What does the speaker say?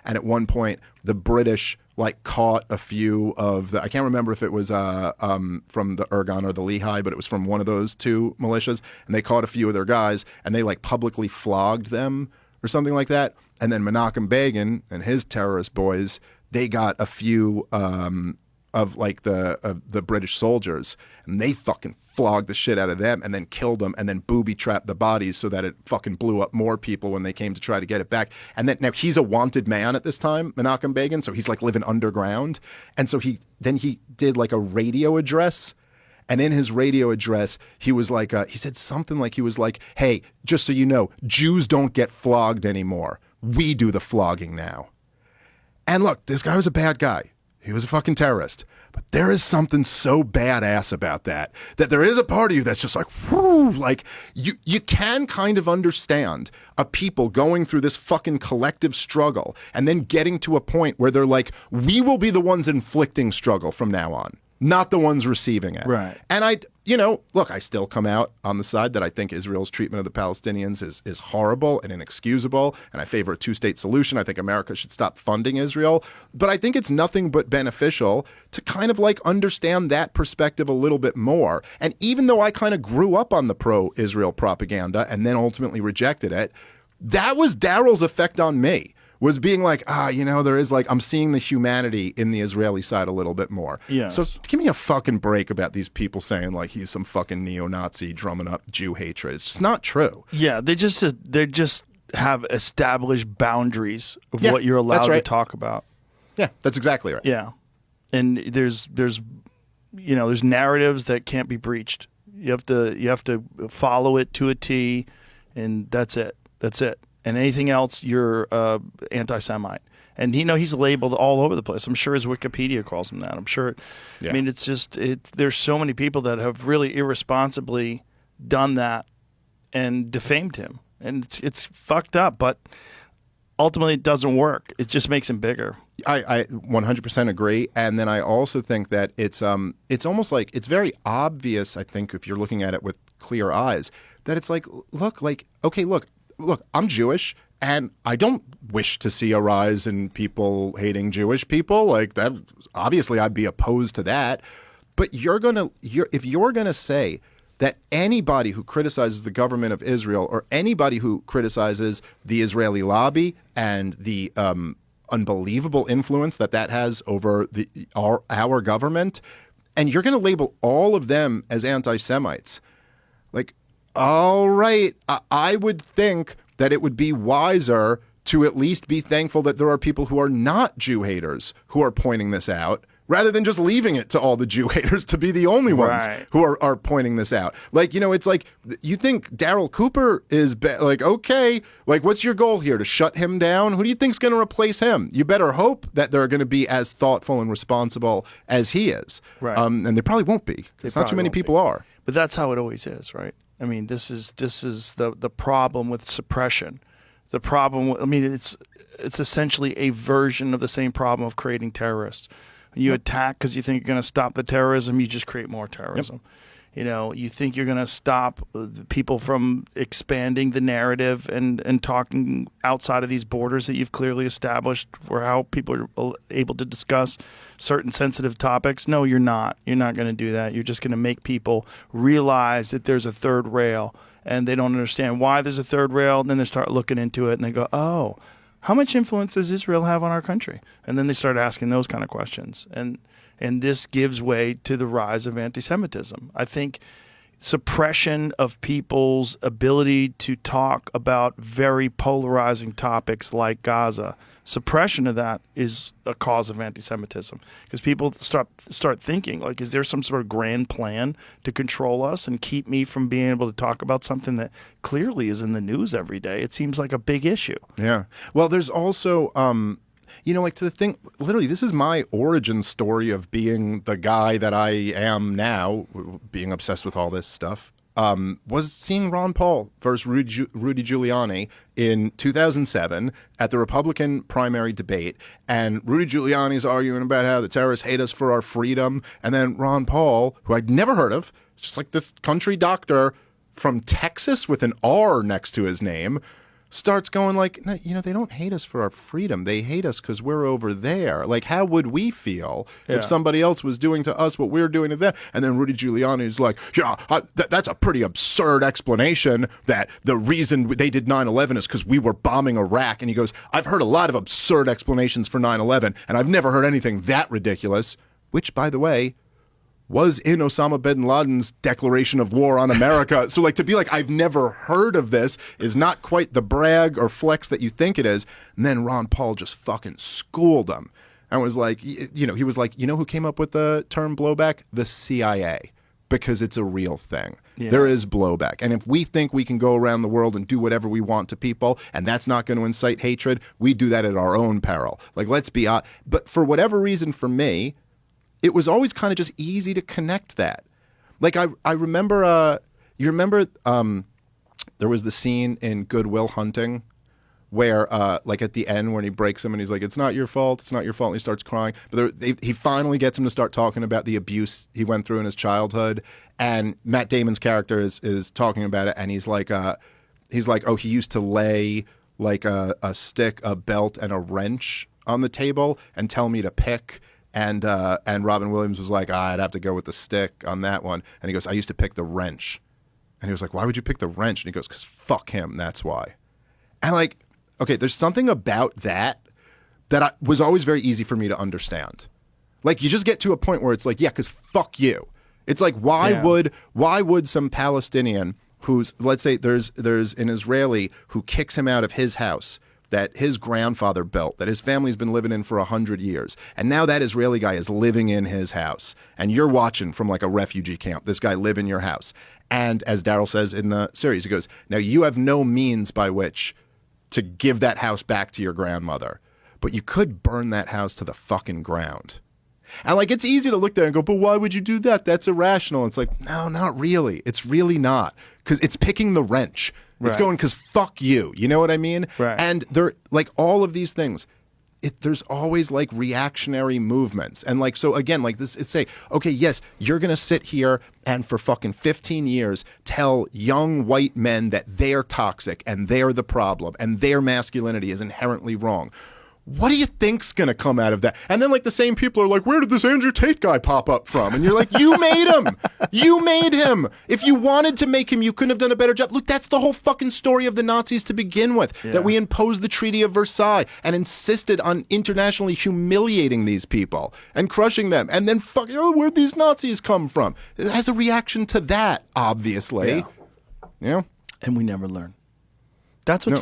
And at one point, the British like caught a few of the, I can't remember if it was from the Ergon or the Lehigh, but it was from one of those two militias. And they caught a few of their guys and they like publicly flogged them or something like that. And then Menachem Begin and his terrorist boys, they got a few of the British soldiers, and they fucking flogged the shit out of them and then killed them and then booby trapped the bodies so that it fucking blew up more people when they came to try to get it back. And then now he's a wanted man at this time, Menachem Begin, so he's like living underground. And so he did like a radio address. And in his radio address, he was like, he said something like, he was like, hey, just so you know, Jews don't get flogged anymore. We do the flogging now. And look, this guy was a bad guy. He was a fucking terrorist. But there is something so badass about that there is a part of you that's just like, whoo, like you can kind of understand a people going through this fucking collective struggle and then getting to a point where they're like, we will be the ones inflicting struggle from now on, not the ones receiving it. Right. And look, I still come out on the side that I think Israel's treatment of the Palestinians is horrible and inexcusable, and I favor a two-state solution. I think America should stop funding Israel. But I think it's nothing but beneficial to kind of like understand that perspective a little bit more. And even though I kind of grew up on the pro-Israel propaganda and then ultimately rejected it, that was Daryl's effect on me. Was being like, there is like, I'm seeing the humanity in the Israeli side a little bit more. Yes. So give me a fucking break about these people saying like he's some fucking neo-Nazi drumming up Jew hatred. It's just not true. Yeah, they just have established boundaries of what you're allowed to talk about. Yeah, that's exactly right. Yeah. And there's narratives that can't be breached. You have to follow it to a T, and that's it. And anything else, you're anti-Semite. And he's labeled all over the place. I'm sure his Wikipedia calls him that. I'm sure. Yeah. I mean, it's just there's so many people that have really irresponsibly done that and defamed him, and it's fucked up. But ultimately, it doesn't work. It just makes him bigger. I 100% agree. And then I also think that it's almost like it's very obvious. I think if you're looking at it with clear eyes, that it's like, look, I'm Jewish, and I don't wish to see a rise in people hating Jewish people. Like that, obviously, I'd be opposed to that. But if you're gonna say that anybody who criticizes the government of Israel or anybody who criticizes the Israeli lobby and the unbelievable influence that has over our government, and you're gonna label all of them as anti-Semites, like. All right, I would think that it would be wiser to at least be thankful that there are people who are not Jew haters who are pointing this out, rather than just leaving it to all the Jew haters to be the only ones who are pointing this out. Like, it's like you think Daryl Cooper is like, okay, like what's your goal here? To shut him down? Who do you think's going to replace him? You better hope that they're going to be as thoughtful and responsible as he is. Right. And they probably won't be, because not too many people are. But that's how it always is, right? I mean, this is the problem with suppression. The problem. It's essentially a version of the same problem of creating terrorists. You attack because you think you're going to stop the terrorism. You just create more terrorism. Yep. You think you're going to stop people from expanding the narrative and talking outside of these borders that you've clearly established for how people are able to discuss certain sensitive topics. No, you're not. You're not going to do that. You're just going to make people realize that there's a third rail, and they don't understand why there's a third rail. And then they start looking into it, and they go, oh, how much influence does Israel have on our country? And then they start asking those kind of questions. And this gives way to the rise of anti-Semitism. I think suppression of people's ability to talk about very polarizing topics like Gaza, suppression of that is a cause of anti-Semitism, because people start thinking, like, is there some sort of grand plan to control us and keep me from being able to talk about something that clearly is in the news every day? It seems like a big issue. Yeah. Well, there's also like to the thing, literally, this is my origin story of being the guy that I am now, being obsessed with all this stuff, was seeing Ron Paul versus Rudy Giuliani in 2007 at the Republican primary debate. And Rudy Giuliani's arguing about how the terrorists hate us for our freedom. And then Ron Paul, who I'd never heard of, just like this country doctor from Texas with an R next to his name, starts going like, no, you know, they don't hate us for our freedom. They hate us because we're over there. Like, how would we feel if somebody else was doing to us what we're doing to them? And then Rudy Giuliani is like, yeah, that's a pretty absurd explanation that the reason they did 9/11 is because we were bombing Iraq. And he goes, I've heard a lot of absurd explanations for 9/11, and I've never heard anything that ridiculous, which, by the way, was in Osama bin Laden's declaration of war on America. So like to be like, I've never heard of this is not quite the brag or flex that you think it is. And then Ron Paul just fucking schooled him and was like, you know, he was like, you know who came up with the term blowback? The CIA, because it's a real thing. Yeah. There is blowback. And if we think we can go around the world and do whatever we want to people, and that's not going to incite hatred, we do that at our own peril. Like, let's be honest. But for whatever reason, for me, it was always kind of just easy to connect that. Like I remember, you remember there was the scene in Good Will Hunting where like at the end when he breaks him and he's like, it's not your fault, it's not your fault, and he starts crying. But he finally gets him to start talking about the abuse he went through in his childhood. And Matt Damon's character is talking about it, and he's like, oh, he used to lay like a stick, a belt, and a wrench on the table and tell me to pick. And Robin Williams was like, I'd have to go with the stick on that one. And he goes, I used to pick the wrench. And he was like, why would you pick the wrench? And he goes, because fuck him, that's why. And like, okay, there's something about that was always very easy for me to understand. Like, you just get to a point where it's like, yeah, because fuck you. It's like, why would some Palestinian who's, let's say there's an Israeli who kicks him out of his house that his grandfather built, that his family's been living in for 100 years. And now that Israeli guy is living in his house. And you're watching from like a refugee camp, this guy live in your house. And as Daryl says in the series, he goes, now you have no means by which to give that house back to your grandmother. But you could burn that house to the fucking ground. And like, it's easy to look there and go, but why would you do that? That's irrational. And it's like, no, not really. It's really not. Because it's picking the wrench. It's going, because fuck you. You know what I mean? Right. And there, like all of these things, there's always like reactionary movements. And like, so again, like this, it's say, okay, yes, you're going to sit here and for fucking 15 years tell young white men that they're toxic and they're the problem and their masculinity is inherently wrong. What do you think's going to come out of that? And then like the same people are like, where did this Andrew Tate guy pop up from? And you're like, you made him. You made him. If you wanted to make him, you couldn't have done a better job. Look, that's the whole fucking story of the Nazis to begin with, that we imposed the Treaty of Versailles and insisted on internationally humiliating these people and crushing them. And then fuck, where'd these Nazis come from? It has a reaction to that, obviously. Yeah. Yeah. And we never learn. That's what's